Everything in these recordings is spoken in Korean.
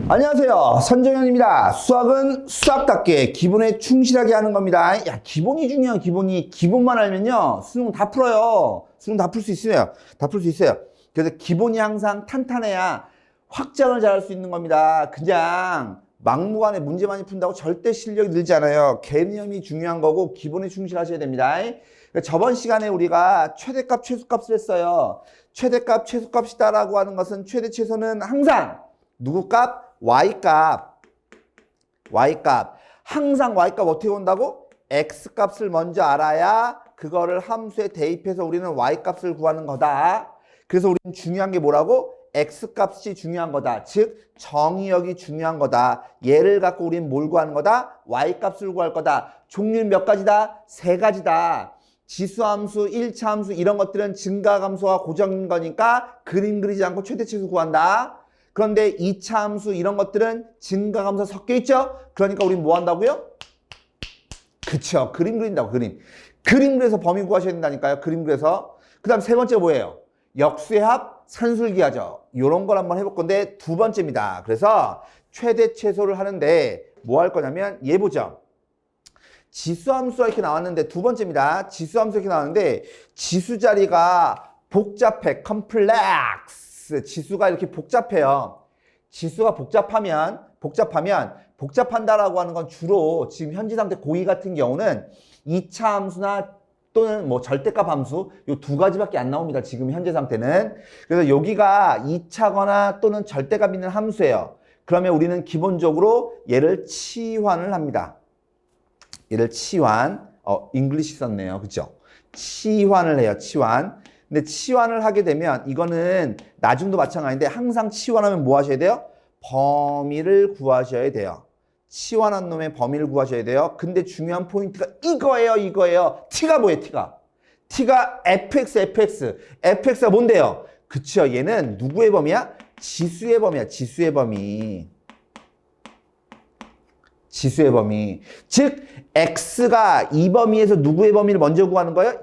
안녕하세요. 선정현입니다. 수학은 수학답게 기본에 충실하게 하는 겁니다. 야, 기본이 중요해요. 기본만 알면요. 수능 다 풀어요. 수능 다 풀 수 있어요. 다 풀 수 있어요. 그래서 기본이 항상 탄탄해야 확장을 잘할 수 있는 겁니다. 그냥 막무가내 문제 많이 푼다고 절대 실력이 늘지 않아요. 개념이 중요한 거고 기본에 충실하셔야 됩니다. 저번 시간에 우리가 최대값, 최소값을 했어요. 최대값, 최소값이다라고 하는 것은 최대, 최소는 항상 누구 값? Y값. 항상 Y값 어떻게 온다고? X값을 먼저 알아야 그거를 함수에 대입해서 우리는 Y값을 구하는 거다. 그래서 우리는 중요한 게 뭐라고? X값이 중요한 거다. 즉 정의역이 중요한 거다. 얘를 갖고 우리는 뭘 구하는 거다? Y값을 구할 거다. 종류는 몇 가지다? 세 가지다. 지수함수, 1차 함수 이런 것들은 증가함수와 고정인 거니까 그림 그리지 않고 최대치수 구한다. 그런데 2차 함수 이런 것들은 증가함수 섞여 있죠? 그러니까 우린 뭐 한다고요? 그쵸. 그림 그린다고, 그림. 그림 그려서 범위 구하셔야 된다니까요. 그림 그려서. 그 다음 세 번째 뭐예요? 역수의 합, 산술기하죠. 요런 걸 한번 해볼 건데 두 번째입니다. 그래서 최대 최소를 하는데 뭐 할 거냐면 얘 보죠. 지수함수가 이렇게 나왔는데 두 번째입니다. 지수함수 이렇게 나왔는데 지수 자리가 복잡해. 컴플렉스. 지수가 이렇게 복잡해요. 지수가 복잡한다라고 하는 건 주로 지금 현재 상태 고2 같은 경우는 2차 함수나 또는 뭐 절대값 함수 요 두 가지밖에 안 나옵니다. 지금 현재 상태는. 그래서 여기가 2차거나 또는 절대값 있는 함수예요. 그러면 우리는 기본적으로 얘를 치환을 합니다. 얘를 치환. 잉글리시 썼네요. 그죠? 치환을 해요. 치환. 근데 치환을 하게 되면 이거는 나중도 마찬가지인데 항상 치환하면 뭐 하셔야 돼요? 범위를 구하셔야 돼요. 치환한 놈의 범위를 구하셔야 돼요. 근데 중요한 포인트가 이거예요. t가 뭐예요? t가 fx. fx가 뭔데요? 그쵸? 얘는 누구의 범위야? 지수의 범위야. 지수의 범위. 즉 x가 이 범위에서 누구의 범위를 먼저 구하는 거예요?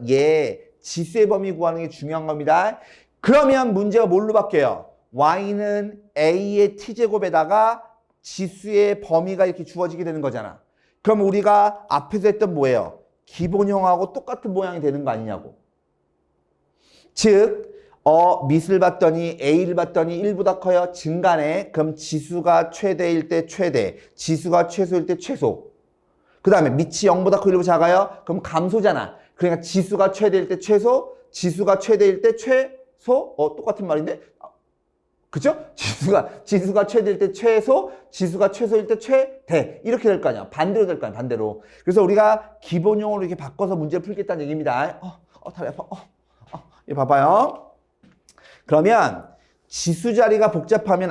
지수의 범위 구하는 게 중요한 겁니다. 그러면 문제가 뭘로 바뀌어요? y는 a의 t제곱에다가 지수의 범위가 이렇게 주어지게 되는 거잖아. 그럼 우리가 앞에서 했던 뭐예요? 기본형하고 똑같은 모양이 되는 거 아니냐고. 즉 밑을 봤더니 a를 봤더니 1보다 커요. 증가네. 그럼 지수가 최대일 때 최대, 지수가 최소일 때 최소. 그 다음에 밑이 0보다 크고 1보다 작아요. 그럼 감소잖아. 그러니까 지수가 최대일 때 최소, 지수가 최대일 때 최소, 똑같은 말인데? 그죠? 지수가 최대일 때 최소, 지수가 최소일 때 최대. 이렇게 될 거 아니야. 반대로 될 거 아니야, 반대로. 그래서 우리가 기본용어로 이렇게 바꿔서 문제를 풀겠다는 얘기입니다. 다리 아파. 이거 봐봐요. 그러면 지수 자리가 복잡하면,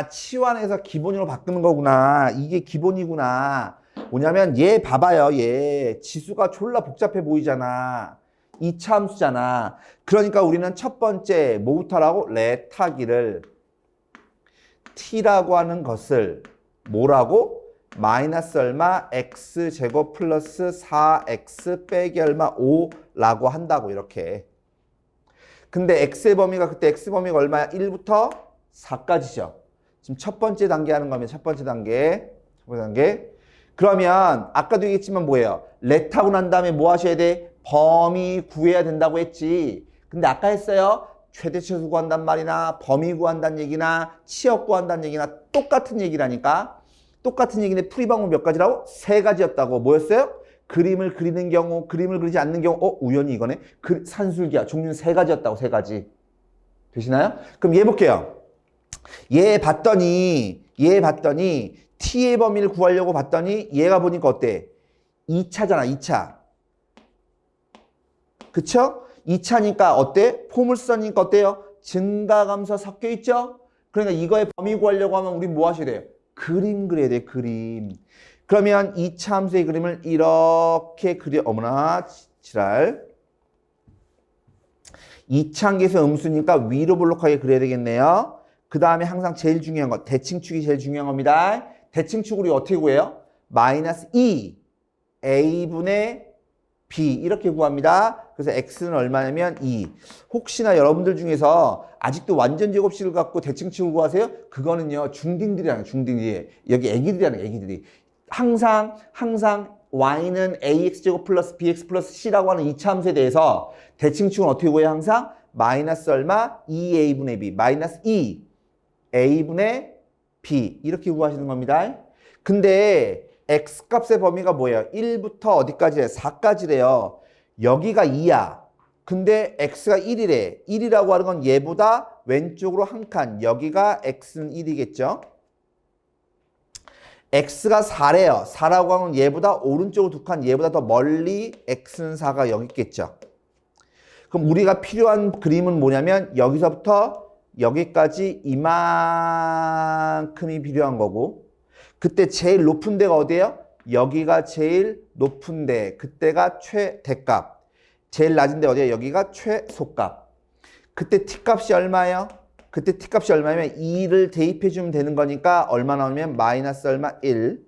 치환해서 기본용어로 바꾸는 거구나. 이게 기본이구나. 뭐냐면 얘 봐봐요. 얘 지수가 졸라 복잡해 보이잖아. 2차 함수잖아. 그러니까 우리는 첫 번째 뭐부터라고? 레타기를 t라고 하는 것을 뭐라고? 마이너스 얼마 x제곱 플러스 4x 빼기 얼마 5라고 한다고 이렇게. 근데 x의 범위가 그때 x 범위가 얼마야? 1부터 4까지죠. 지금 첫 번째 단계 하는 거면 첫 번째 단계. 그러면 아까도 얘기했지만 뭐예요? 레타고 난 다음에 뭐 하셔야 돼? 범위 구해야 된다고 했지. 근데 아까 했어요. 최대 최소 구한단 말이나 범위 구한다는 얘기나 치역 구한다는 얘기나 똑같은 얘기라니까. 똑같은 얘기인데 풀이 방법 몇 가지라고? 세 가지였다고. 뭐였어요? 그림을 그리는 경우, 그림을 그리지 않는 경우. 우연히 이거네. 산술기야. 종류는 세 가지였다고. 세 가지. 되시나요? 그럼 얘 볼게요. 얘 봤더니 t의 범위를 구하려고 봤더니 얘가 보니까 어때? 2차잖아, 2차. 그쵸? 2차니까 어때? 포물선이니까 어때요? 증가감소 섞여 있죠? 그러니까 이거의 범위 구하려고 하면 우리 뭐 하셔야 돼요? 그림 그려야 돼, 그림. 그러면 2차 함수의 그림을 이렇게 그려, 어머나, 지랄. 2차항계에서 음수니까 위로 볼록하게 그려야 되겠네요. 그 다음에 항상 제일 중요한 거, 대칭축이 제일 중요한 겁니다. 대칭축을 우리 어떻게 구해요? 마이너스 2a분의 B 이렇게 구합니다. 그래서 x는 얼마냐면 2. 혹시나 여러분들 중에서 아직도 완전 제곱식을 갖고 대칭축을 구하세요? 그거는요 중딩들이라는 중딩들이 여기 애기들이라는 애기들이 항상 y는 ax제곱 플러스 bx 플러스 c라고 하는 이차 함수에 대해서 대칭축은 어떻게 구해요? 항상 마이너스 얼마? 2a분의 b 마이너스 2a분의 b 이렇게 구하시는 겁니다. 근데 x값의 범위가 뭐예요? 1부터 어디까지래요? 4까지래요. 여기가 2야. 근데 x가 1이래. 1이라고 하는 건 얘보다 왼쪽으로 한 칸. 여기가 x는 1이겠죠? x가 4래요. 4라고 하면 얘보다 오른쪽으로 두 칸, 얘보다 더 멀리 x는 4가 여기 있겠죠. 그럼 우리가 필요한 그림은 뭐냐면 여기서부터 여기까지 이만큼이 필요한 거고 그때 제일 높은 데가 어디예요? 여기가 제일 높은 데. 그때가 최대값. 제일 낮은 데 어디예요? 여기가 최소값. 그때 t값이 얼마예요? 그때 t값이 얼마냐면 2를 대입해 주면 되는 거니까 얼마 나오면 마이너스 얼마? 1.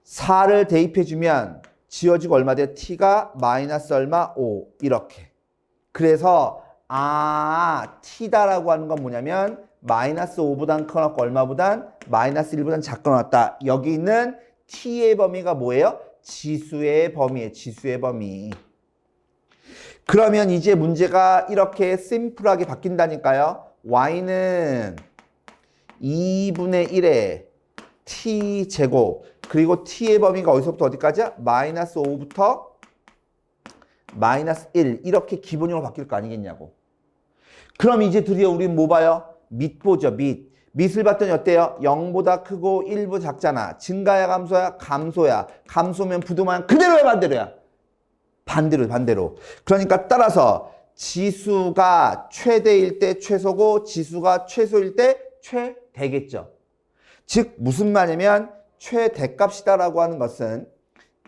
4를 대입해 주면 지워지고 얼마 돼요? t가 마이너스 얼마? 5. 이렇게. 그래서 t다라고 하는 건 뭐냐면 마이너스 5보단 커놨고 얼마보단 마이너스 1보단 작게 나왔다. 여기 있는 t의 범위가 뭐예요? 지수의 범위예요. 지수의 범위. 그러면 이제 문제가 이렇게 심플하게 바뀐다니까요. y는 2분의 1의 t제곱 그리고 t의 범위가 어디서부터 어디까지야? 마이너스 5부터 마이너스 1 이렇게 기본형으로 바뀔 거 아니겠냐고. 그럼 이제 드디어 우린 뭐 봐요? 밑 보죠. 밑을 봤더니 어때요? 0보다 크고 1보다 작잖아. 증가야 감소야? 감소야. 감소면 부동한 그대로야 반대로야? 반대로. 그러니까 따라서 지수가 최대일 때 최소고 지수가 최소일 때 최대겠죠. 즉 무슨 말이냐면 최대값이다라고 하는 것은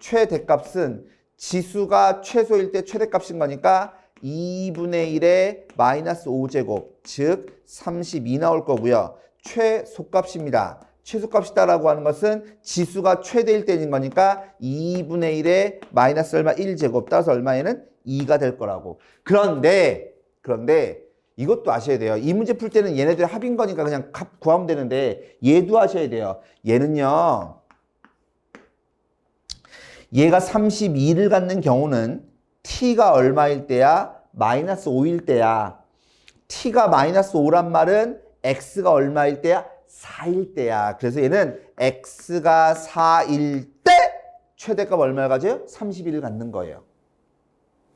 최대값은 지수가 최소일 때 최대값인 거니까 2분의 1의 마이너스 5제곱 즉 32 나올 거고요. 최소값입니다. 최소값이다라고 하는 것은 지수가 최대일 때인 거니까 2분의 1의 마이너스 얼마 1제곱 따라서 얼마에는 2가 될 거라고. 그런데 이것도 아셔야 돼요. 이 문제 풀 때는 얘네들 합인 거니까 그냥 값 구하면 되는데 얘도 아셔야 돼요. 얘는요. 얘가 32를 갖는 경우는 t가 얼마일 때야? 마이너스 5일 때야. t가 마이너스 5란 말은 x가 얼마일 때야? 4일 때야. 그래서 얘는 x가 4일 때 최대값 얼마를 가져요? 31을 갖는 거예요.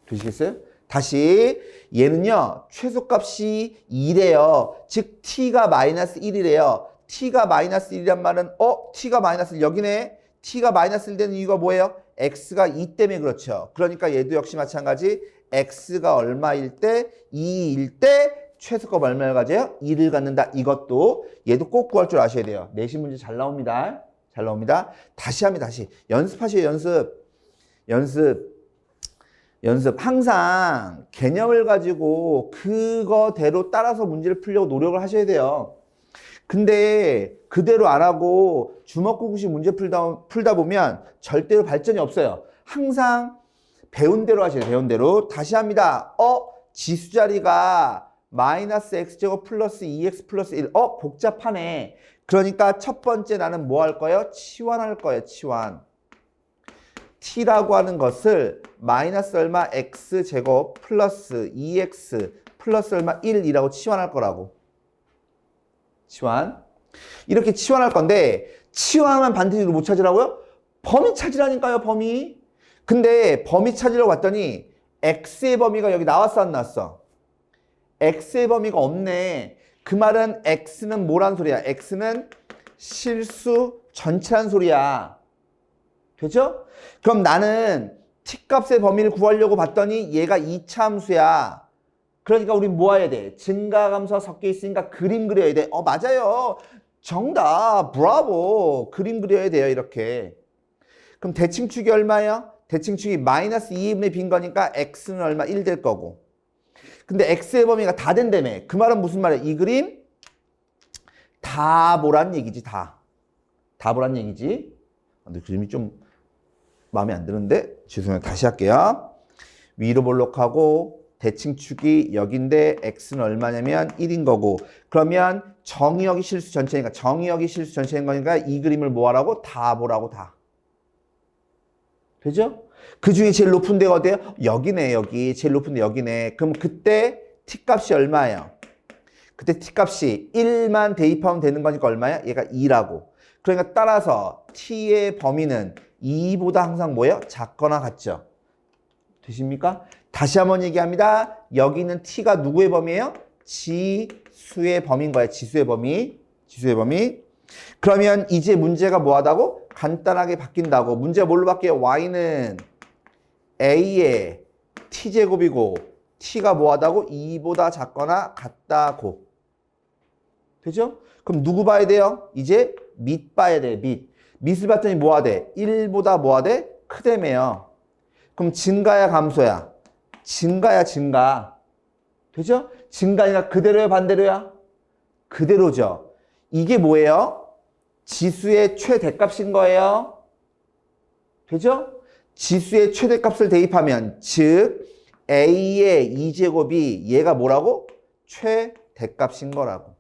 되시겠어요? 다시 얘는요. 최소값이 2래요. 즉 t가 마이너스 1이래요. t가 마이너스 1이란 말은 t가 마이너스 1 여기네. t가 마이너스 1 되는 이유가 뭐예요? x가 2 때문에 그렇죠. 그러니까 얘도 역시 마찬가지 x가 얼마일 때 2일 때 최소값 얼마를 가져요? 2를 갖는다. 이것도 얘도 꼭 구할 줄 아셔야 돼요. 내신 문제 잘 나옵니다. 잘 나옵니다. 다시 합니다. 다시. 연습하셔요. 연습. 항상 개념을 가지고 그거대로 따라서 문제를 풀려고 노력을 하셔야 돼요. 근데 그대로 안 하고 주먹구구식 문제 풀다 보면 절대로 발전이 없어요. 항상 배운 대로 하셔야 돼요. 배운 대로. 다시 합니다. 지수 자리가 마이너스 x제곱 플러스 2x 플러스 1. 복잡하네. 그러니까 첫 번째 나는 뭐 할 거예요? 치환할 거예요. 치환. t라고 하는 것을 마이너스 얼마 x제곱 플러스 2x 플러스 얼마 1이라고 치환할 거라고. 치환. 이렇게 치환할 건데 치환하면 반드시 못 찾으라고요? 범위 찾으라니까요. 범위. 근데 범위 찾으려고 봤더니 x의 범위가 여기 나왔어 안 나왔어? x의 범위가 없네. 그 말은 x는 뭐란 소리야? x는 실수 전체란 소리야. 되죠? 그럼 나는 t값의 범위를 구하려고 봤더니 얘가 2차 함수야. 그러니까 우리 뭐 해야 돼? 증가감소가 섞여 있으니까 그림 그려야 돼. 맞아요. 정답. 브라보. 그림 그려야 돼요. 이렇게. 그럼 대칭축이 얼마예요? 대칭축이 마이너스 2분의 빈 거니까 x는 얼마? 1 될 거고. 근데 x의 범위가 다 된다며. 그 말은 무슨 말이야? 이 그림 다 보란 얘기지. 다 보란 얘기지. 근데 그림이 좀 마음에 안 드는데? 죄송해요. 다시 할게요. 위로 볼록하고 대칭축이 여긴데 x는 얼마냐면 1인 거고 그러면 정의역이 실수 전체니까 정의역이 실수 전체인 거니까 이 그림을 뭐 하라고? 다 보라고 다. 되죠? 그 중에 제일 높은 데가 어디예요? 여기네 여기. 제일 높은 데 여기네. 그럼 그때 t값이 얼마예요? 그때 t값이 1만 대입하면 되는 거니까 얼마야? 얘가 2라고. 그러니까 따라서 t의 범위는 2보다 항상 뭐예요? 작거나 같죠? 되십니까? 다시 한번 얘기합니다. 여기는 t가 누구의 범위예요? 지수의 범위인 거예요. 지수의 범위. 지수의 범위. 그러면 이제 문제가 뭐하다고? 간단하게 바뀐다고. 문제가 뭘로 바뀌어요? y는 a의 t제곱이고 t가 뭐하다고? 2보다 작거나 같다고. 되죠? 그럼 누구 봐야 돼요? 이제 밑 봐야 돼. 밑을 봤더니 뭐가 돼? 1보다 뭐가 돼? 크다며요. 그럼 증가야 감소야? 증가야 증가. 되죠? 증가니까 그대로야 반대로야? 그대로죠. 이게 뭐예요? 지수의 최대값인 거예요. 되죠? 지수의 최대값을 대입하면 즉 a의 2제곱이 얘가 뭐라고? 최대값인 거라고.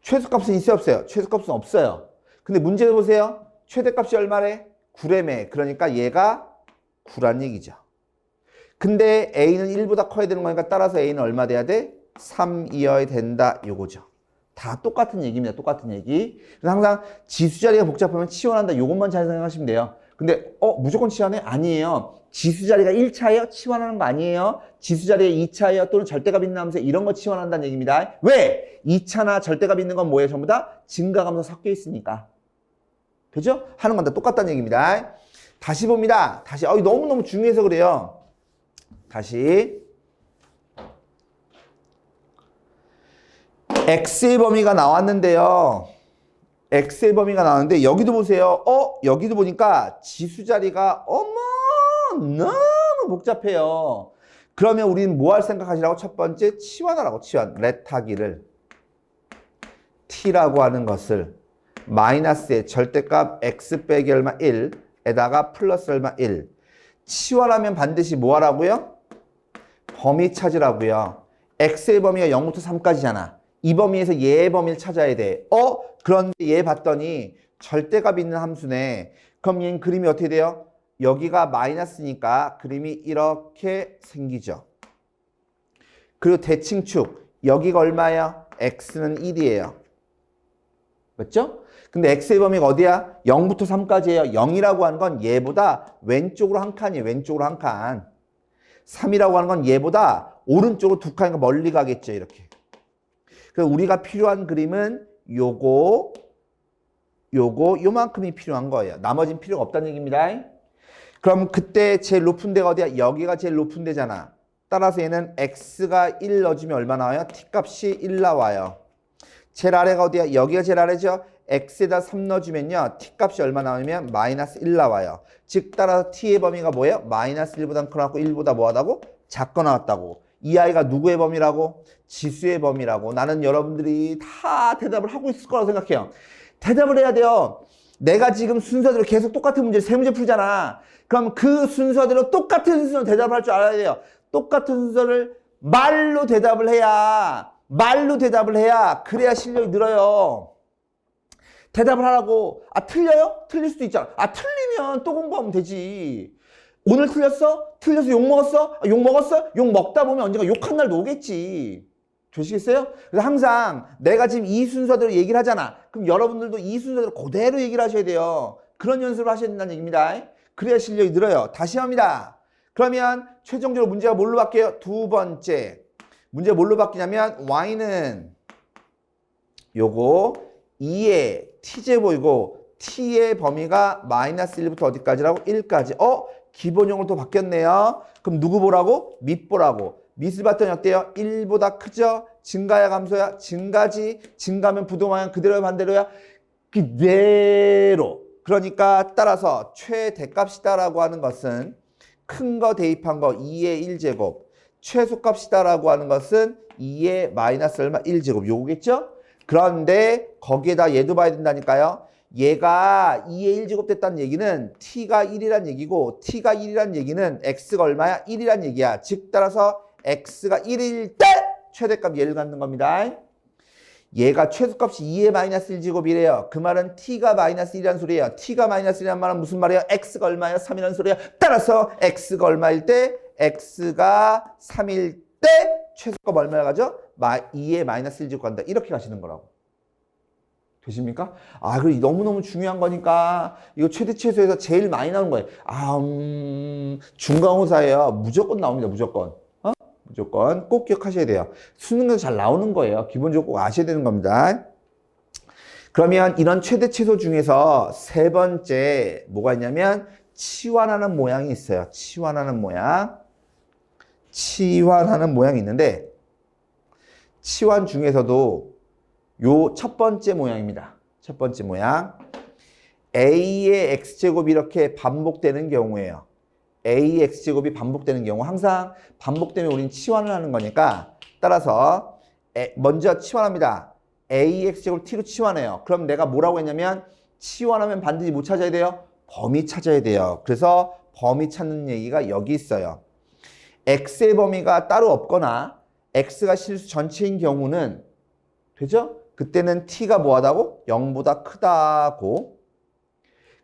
최소값은 있어요 없어요? 최소값은 없어요. 근데 문제 보세요. 최대값이 얼마래? 9래매. 그러니까 얘가 9란 얘기죠. 근데 a는 1보다 커야 되는 거니까 따라서 a는 얼마 돼야 돼? 3이어야 된다 요거죠. 다 똑같은 얘기입니다. 똑같은 얘기. 그래서 항상 지수 자리가 복잡하면 치환한다. 요것만 잘 생각하시면 돼요. 근데 무조건 치환해? 아니에요. 지수 자리가 1차예요? 치환하는 거 아니에요. 지수 자리에 2차예요? 또는 절대값 있는 함수 이런 거 치환한다는 얘기입니다. 왜? 2차나 절대값 있는 건 뭐예요? 전부 다 증가감소 섞여 있으니까. 되죠? 하는 건 다 똑같다는 얘기입니다. 다시 봅니다. 다시 너무너무 중요해서 그래요. 다시 x의 범위가 나왔는데요. x의 범위가 나왔는데 여기도 보세요. 여기도 보니까 지수 자리가 너무 복잡해요. 그러면 우리는 뭐 할 생각하시라고? 첫 번째 치환하라고. 치환. 렛하기를 t라고 하는 것을 마이너스의 절대값 x 빼기 얼마 1에다가 플러스 얼마 1. 치환하면 반드시 뭐 하라고요? 범위 찾으라고요. x의 범위가 0부터 3까지잖아. 이 범위에서 얘의 범위를 찾아야 돼. 그런데 얘 봤더니 절대값 있는 함수네. 그럼 얘는 그림이 어떻게 돼요? 여기가 마이너스니까 그림이 이렇게 생기죠. 그리고 대칭축 여기가 얼마예요? x는 1이에요. 맞죠? 근데 x의 범위가 어디야? 0부터 3까지예요. 0이라고 하는 건 얘보다 왼쪽으로 한 칸이에요. 왼쪽으로 한 칸. 3이라고 하는 건 얘보다 오른쪽으로 두 칸이니까 멀리 가겠죠. 이렇게. 그래서 우리가 필요한 그림은 요만큼이 필요한 거예요. 나머지는 필요가 없다는 얘기입니다. 그럼 그때 제일 높은 데가 어디야? 여기가 제일 높은 데잖아. 따라서 얘는 x가 1 넣어주면 얼마 나와요? t값이 1 나와요. 제일 아래가 어디야? 여기가 제일 아래죠? x에다 3 넣어주면요. t값이 얼마 나오냐면 마이너스 1 나와요. 즉 따라서 t의 범위가 뭐예요? 마이너스 1보다 커나고 1보다 뭐하다고? 작거 나왔다고. 이 아이가 누구의 범위라고? 지수의 범위라고. 나는 여러분들이 다 대답을 하고 있을 거라고 생각해요. 대답을 해야 돼요. 내가 지금 순서대로 계속 똑같은 문제를 세 문제 풀잖아. 그럼 그 순서대로 똑같은 순서로 대답을 할 줄 알아야 돼요. 똑같은 순서를 말로 대답을 해야 그래야 실력이 늘어요. 대답을 하라고. 틀려요? 틀릴 수도 있잖아. 틀리면 또 공부하면 되지. 오늘 틀렸어? 틀려서 욕 먹었어? 욕 먹었어? 욕 먹다 보면 언젠가 욕한 날도 오겠지. 되시겠어요? 그래서 항상 내가 지금 이 순서대로 얘기를 하잖아. 그럼 여러분들도 이 순서대로 그대로 얘기를 하셔야 돼요. 그런 연습을 하셔야 된다는 얘기입니다. 그래야 실력이 늘어요. 다시 합니다. 그러면 최종적으로 문제가 뭘로 바뀌어요? 두 번째. 문제가 뭘로 바뀌냐면 y는 요거 2의 t제곱이고 t의 범위가 마이너스 1부터 어디까지라고? 1까지. 기본형으로 또 바뀌었네요. 그럼 누구 보라고? 밑 보라고. 밑을 봤더니 어때요? 1보다 크죠? 증가야 감소야? 증가지. 증가면 부동하면 그대로야 반대로야? 그대로. 그러니까 따라서 최대값이다라고 하는 것은 큰 거 대입한 거 2의 1제곱. 최소값이다라고 하는 것은 2의 마이너스 얼마? 1제곱. 요거겠죠? 그런데 거기에다 얘도 봐야 된다니까요. 얘가 2의 1제곱 됐다는 얘기는 t가 1이란 얘기고 t가 1이란 얘기는 x가 얼마야? 1이란 얘기야. 즉 따라서 x가 1일 때 최대값 얘를 갖는 겁니다. 얘가 최소값이 2의 마이너스 1제곱이래요. 그 말은 t가 마이너스 1이라는 소리예요. t가 마이너스 1이라는 말은 무슨 말이에요? x가 얼마예요? 3이라는 소리예요. 따라서 x가 얼마일 때? x가 3일 때 최소값 얼마를 가져? 2의 마이너스 1제곱 간다. 이렇게 가시는 거라고. 되십니까? 아, 그리고 너무너무 중요한 거니까 이거 최대 최소에서 제일 많이 나오는 거예요. 중간고사예요. 무조건 나옵니다. 무조건. 무조건 꼭 기억하셔야 돼요. 수능에서 잘 나오는 거예요. 기본적으로 꼭 아셔야 되는 겁니다. 그러면 이런 최대 최소 중에서 세 번째 뭐가 있냐면 치환하는 모양이 있어요. 치환하는 모양. 치환하는 모양이 있는데 치환 중에서도 요 첫 번째 모양입니다. 첫 번째 모양. a의 x제곱이 이렇게 반복되는 경우에요. a의 x제곱이 반복되는 경우 항상 반복되면 우리는 치환을 하는 거니까 따라서 먼저 치환합니다. a의 x제곱을 t로 치환해요. 그럼 내가 뭐라고 했냐면 치환하면 반드시 뭐 찾아야 돼요? 범위 찾아야 돼요. 그래서 범위 찾는 얘기가 여기 있어요. x의 범위가 따로 없거나 x가 실수 전체인 경우는 되죠? 그때는 t가 뭐하다고? 0보다 크다고.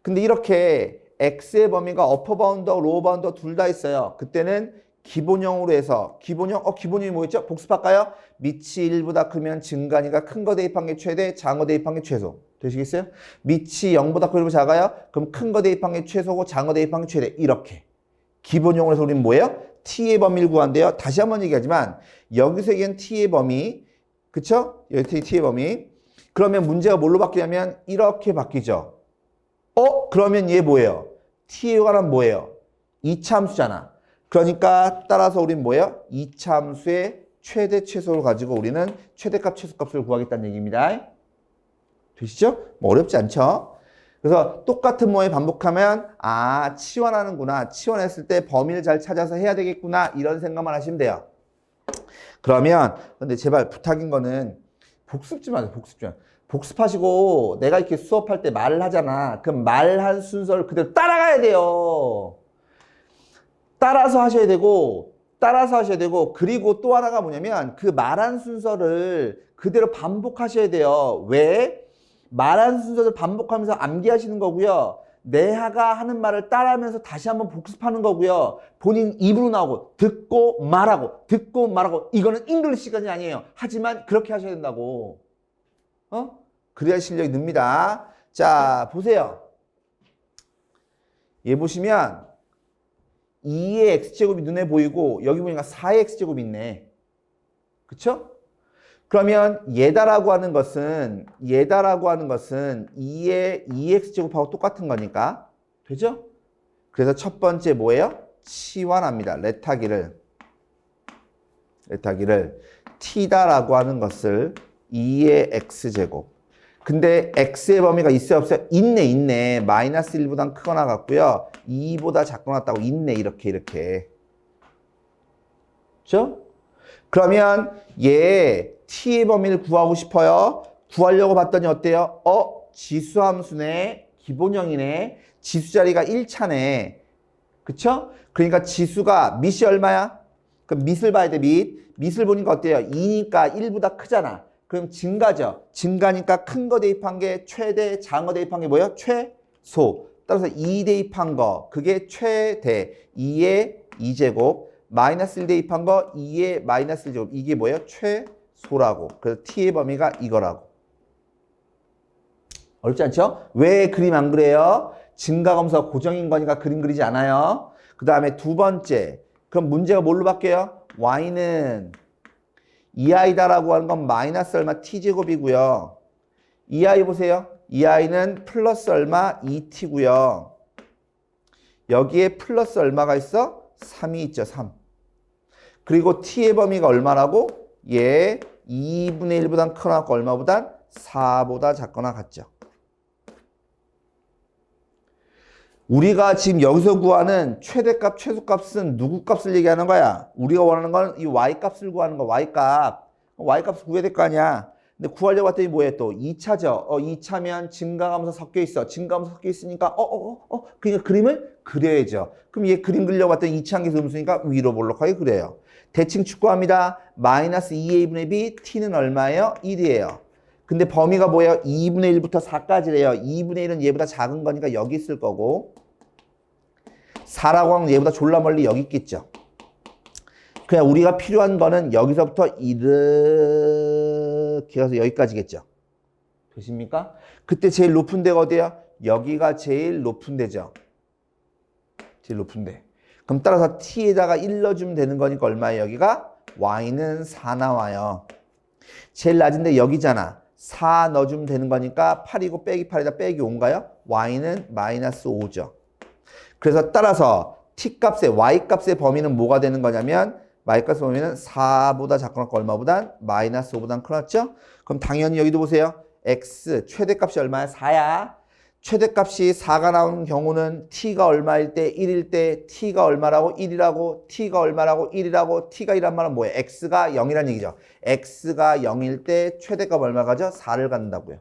근데 이렇게 x의 범위가 어퍼 바운드와 로어 바운드 둘 다 있어요. 그때는 기본형으로 해서 기본형이 뭐였죠? 복습할까요? 밑이 1보다 크면 증가니까 큰 거 대입한 게 최대, 작은 거 대입한 게 최소. 되시겠어요? 밑이 0보다 크고 작아요? 그럼 큰 거 대입한 게 최소고 작은 거 대입한 게 최대. 이렇게. 기본형으로 해서 우리는 뭐예요? t의 범위를 구한대요. 다시 한번 얘기하지만 여기서 얘기한 t의 범위, 그쵸? 여기 t의 범위. 그러면 문제가 뭘로 바뀌냐면 이렇게 바뀌죠. 그러면 얘 뭐예요? t에 관한 뭐예요? 이차함수잖아. 그러니까 따라서 우리는 뭐예요? 이차함수의 최대 최소를 가지고 우리는 최대값 최소값을 구하겠다는 얘기입니다. 되시죠? 뭐 어렵지 않죠? 그래서 똑같은 모양이 반복하면 치환하는구나. 치환했을 때 범위를 잘 찾아서 해야 되겠구나. 이런 생각만 하시면 돼요. 그러면 근데 제발 부탁인 거는 복습 좀 하세요. 복습 좀. 복습하시고 내가 이렇게 수업할 때 말을 하잖아. 그럼 말한 순서를 그대로 따라가야 돼요. 따라서 하셔야 되고 그리고 또 하나가 뭐냐면 그 말한 순서를 그대로 반복하셔야 돼요. 왜? 말한 순서를 반복하면서 암기하시는 거고요. 내가 하는 말을 따라하면서 다시 한번 복습하는 거고요. 본인 입으로 나오고 듣고 말하고 이거는 잉글리시 시간이 아니에요. 하지만 그렇게 하셔야 된다고. 그래야 실력이 늡니다. 자, 보세요. 얘 보시면 2의 x제곱이 눈에 보이고 여기 보니까 4의 x제곱이 있네. 그쵸? 그러면 얘다라고 하는 것은 2의 2x제곱하고 똑같은 거니까. 되죠? 그래서 첫 번째 뭐예요? 치환합니다. 레타기를 t다라고 하는 것을 2의 x제곱. 근데 x의 범위가 있어요, 없어요? 있네. 마이너스 1보단 크거나 같고요. 2보다 작거나 같다고 있네, 이렇게. 그렇죠? 그러면 얘 t의 범위를 구하고 싶어요. 구하려고 봤더니 어때요? 지수함수네, 기본형이네, 지수 자리가 1차네. 그쵸? 그러니까 지수가 밑이 얼마야? 그럼 밑을 봐야 돼, 밑을 보니까 어때요? 2니까 1보다 크잖아. 그럼 증가죠. 증가니까 큰 거 대입한 게 최대, 작은 거 대입한 게 뭐예요? 최소. 따라서 2 대입한 거, 그게 최대. 2의 2제곱. 마이너스 1 대입한 거 2의 마이너스 1제곱. 이게 뭐예요? 최소라고. 그래서 t의 범위가 이거라고. 어렵지 않죠? 왜 그림 안 그래요? 증가검수가 고정인 거니까 그림 그리지 않아요. 그 다음에 두 번째. 그럼 문제가 뭘로 바뀌어요? y는 2i다라고 하는 건 마이너스 얼마 t제곱이고요. 2i 보세요. 2i는 플러스 얼마 2t고요. 여기에 플러스 얼마가 있어? 3이 있죠. 3. 그리고 t의 범위가 얼마라고? 얘 2분의 1보단 크거나 얼마보단? 4보다 작거나 같죠. 우리가 지금 여기서 구하는 최대값, 최소값은 누구 값을 얘기하는 거야? 우리가 원하는 건 이 y값을 구하는 거, y값. y값을 구해야 될 거 아니야. 근데 구하려고 했더니 뭐예요? 또 2차죠. 2차면 증가하면서 섞여 있어. 증가하면서 섞여 있으니까 그러니까 그림을 그려야죠. 그럼 얘 그림 그리려고 했더니 2차 한계수 음수니까 위로 볼록하게 그려요. 대칭 축구합니다. 마이너스 2a분의 b t는 얼마예요? 1이에요. 근데 범위가 뭐예요? 2분의 1부터 4까지래요. 2분의 1은 얘보다 작은 거니까 여기 있을 거고 4라고 하면 얘보다 졸라 멀리 여기 있겠죠. 그냥 우리가 필요한 거는 여기서부터 이렇게 가서 여기까지겠죠. 되십니까? 그때 제일 높은 데가 어디예요? 여기가 제일 높은 데죠. 제일 높은 데. 그럼 따라서 t에다가 1 넣어주면 되는 거니까 얼마예요? 여기가? y는 4 나와요. 제일 낮은데 여기잖아. 4 넣어주면 되는 거니까 8이고 빼기 8에다 빼기 5인가요? y는 마이너스 5죠. 그래서 따라서 t 값의 y 값의 범위는 뭐가 되는 거냐면 y값의 범위는 4보다 작거나 얼마보단 마이너스 5보단 크죠? 그럼 당연히 여기도 보세요. x 최대값이 얼마야? 4야. 최대값이 4가 나오는 경우는 t가 얼마일 때 1일 때 t가 얼마라고 1이라고 t가 얼마라고 1이라고 t가 1란 말은 뭐예요? x가 0이란 얘기죠. x가 0일 때 최대값 얼마 가죠? 4를 갖는다고요.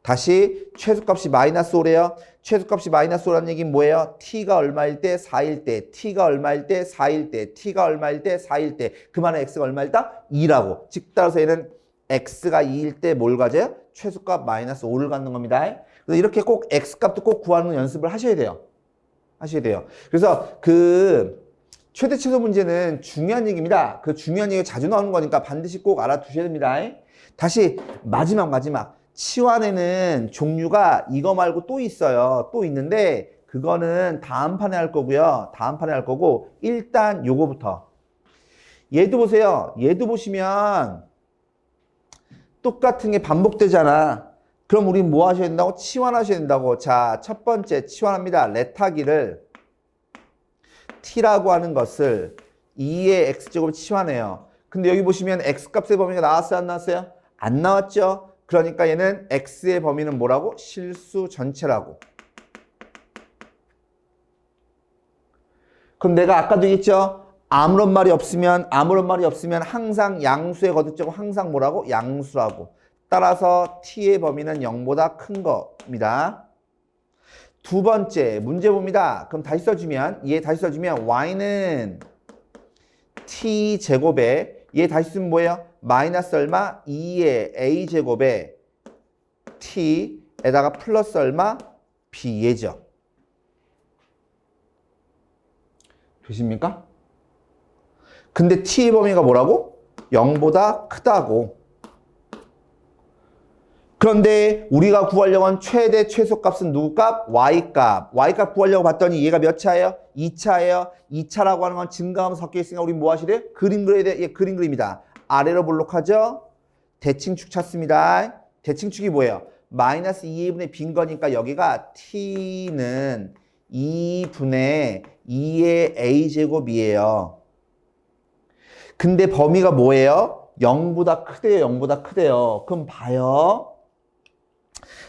다시 최소값이 마이너스 5래요. 최소값이 마이너스 5라는 얘기는 뭐예요? t가 얼마일 때 4일 때 t가 얼마일 때 4일 때 t가 얼마일 때 4일 때 그 말은 x가 얼마일 때 2라고. 즉 따라서 얘는 x가 2일 때 뭘 가져요? 최소값 마이너스 5를 갖는 겁니다. 그래서 이렇게 꼭 x값도 꼭 구하는 연습을 하셔야 돼요. 하셔야 돼요. 그래서 그 최대 최소 문제는 중요한 얘기입니다. 그 중요한 얘기가 자주 나오는 거니까 반드시 꼭 알아두셔야 됩니다. 다시 마지막. 치환에는 종류가 이거 말고 또 있어요. 또 있는데 그거는 다음 판에 할 거고요. 다음 판에 할 거고 일단 요거부터. 얘도 보세요. 얘도 보시면 똑같은 게 반복되잖아. 그럼 우리 뭐 하셔야 된다고? 치환하셔야 된다고. 자, 첫 번째 치환합니다. 레타기를 t라고 하는 것을 2의 x제곱을 치환해요. 근데 여기 보시면 x값의 범위가 나왔어요? 안 나왔어요? 안 나왔죠? 그러니까 얘는 x의 범위는 뭐라고? 실수 전체라고. 그럼 내가 아까도 얘기했죠? 아무런 말이 없으면 항상 양수의 거듭제곱 항상 뭐라고? 양수라고. 따라서 t의 범위는 0보다 큰 겁니다. 두 번째 문제 봅니다. 그럼 다시 써주면 y는 t제곱에 얘 다시 쓰면 뭐예요? 마이너스 얼마? 2의 a제곱에 t에다가 플러스 얼마? b예죠. 되십니까? 근데 t의 범위가 뭐라고? 0보다 크다고. 그런데 우리가 구하려고 한 최대 최소값은 누구 값? y값. y값 구하려고 봤더니 얘가 몇 차예요? 2차예요. 2차라고 하는 건 증가하면서 섞여 있으니까 우리 뭐 하셔야 돼요? 그림 그려야 돼. 예, 그림 그립니다. 아래로 볼록하죠? 대칭축 찾습니다. 대칭축이 뭐예요? 마이너스 2분의 빈 거니까 여기가 t는 2분의 2의 a제곱이에요. 근데 범위가 뭐예요? 0보다 크대요. 0보다 크대요. 그럼 봐요.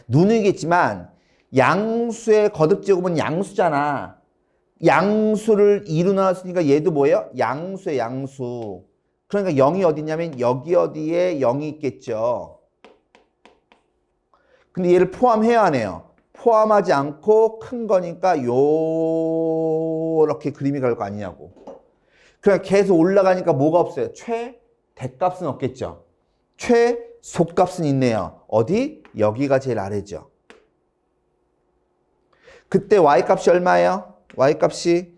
누누이겠지만 양수의 거듭제곱은 양수잖아. 양수를 2로 나눴으니까 얘도 뭐예요? 양수의 양수. 그러니까 0이 어디 있냐면 여기 어디에 0이 있겠죠. 근데 얘를 포함해야 하네요. 포함하지 않고 큰 거니까 요렇게 그림이 갈 거 아니냐고. 그냥 계속 올라가니까 뭐가 없어요? 최대값은 없겠죠. 최소값은 있네요. 어디? 여기가 제일 아래죠. 그때 y값이 얼마예요? y값이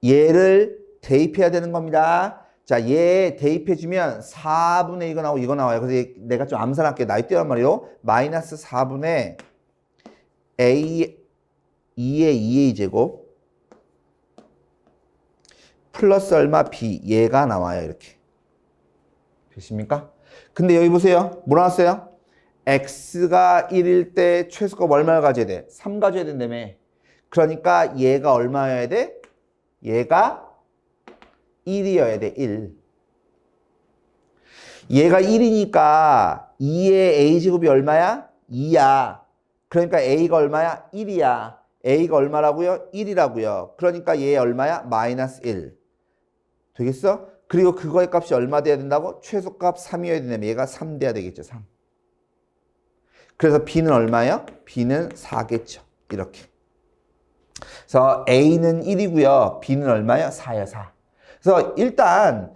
얘를 대입해야 되는 겁니다. 자, 얘 대입해주면 4분의 이거 나오고 이거 나와요. 그래서 내가 좀 암산할게요. 나이 띄란 말이요. 마이너스 4분의 a 2의 2a 제곱 플러스 얼마 b 얘가 나와요. 이렇게. 되십니까? 근데 여기 보세요. 뭐 나왔어요? x가 1일 때 최소값 얼마를 가져야 돼? 3 가져야 된다며. 그러니까 얘가 얼마여야 돼? 얘가 1이어야 돼. 1. 얘가 1이니까 2의 a제곱이 얼마야? 2야. 그러니까 a가 얼마야? 1이야. a가 얼마라고요? 1이라고요. 그러니까 얘 얼마야? 마이너스 1. 되겠어? 그리고 그거의 값이 얼마 돼야 된다고? 최소값 3이어야 된다면 얘가 3 돼야 되겠죠. 3. 그래서 B는 얼마예요? B는 4겠죠. 이렇게. 그래서 A는 1이고요. B는 얼마예요? 4예요, 4. 그래서 일단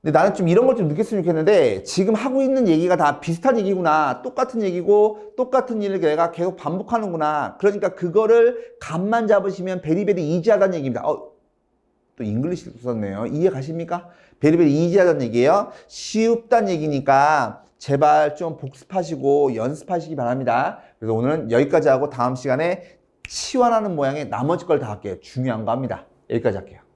근데 나는 좀 이런 걸 좀 느꼈으면 좋겠는데 지금 하고 있는 얘기가 다 비슷한 얘기구나. 똑같은 얘기고 똑같은 일을 내가 계속 반복하는구나. 그러니까 그거를 감만 잡으시면 베리베리 이지하다는 얘기입니다. 또 잉글리시도 썼네요. 이해 가십니까? 베리베리 이지하다는 얘기예요. 쉽다는 얘기니까 제발 좀 복습하시고 연습하시기 바랍니다. 그래서 오늘은 여기까지 하고 다음 시간에 치환하는 모양의 나머지 걸 다 할게요. 중요한 거 합니다. 여기까지 할게요.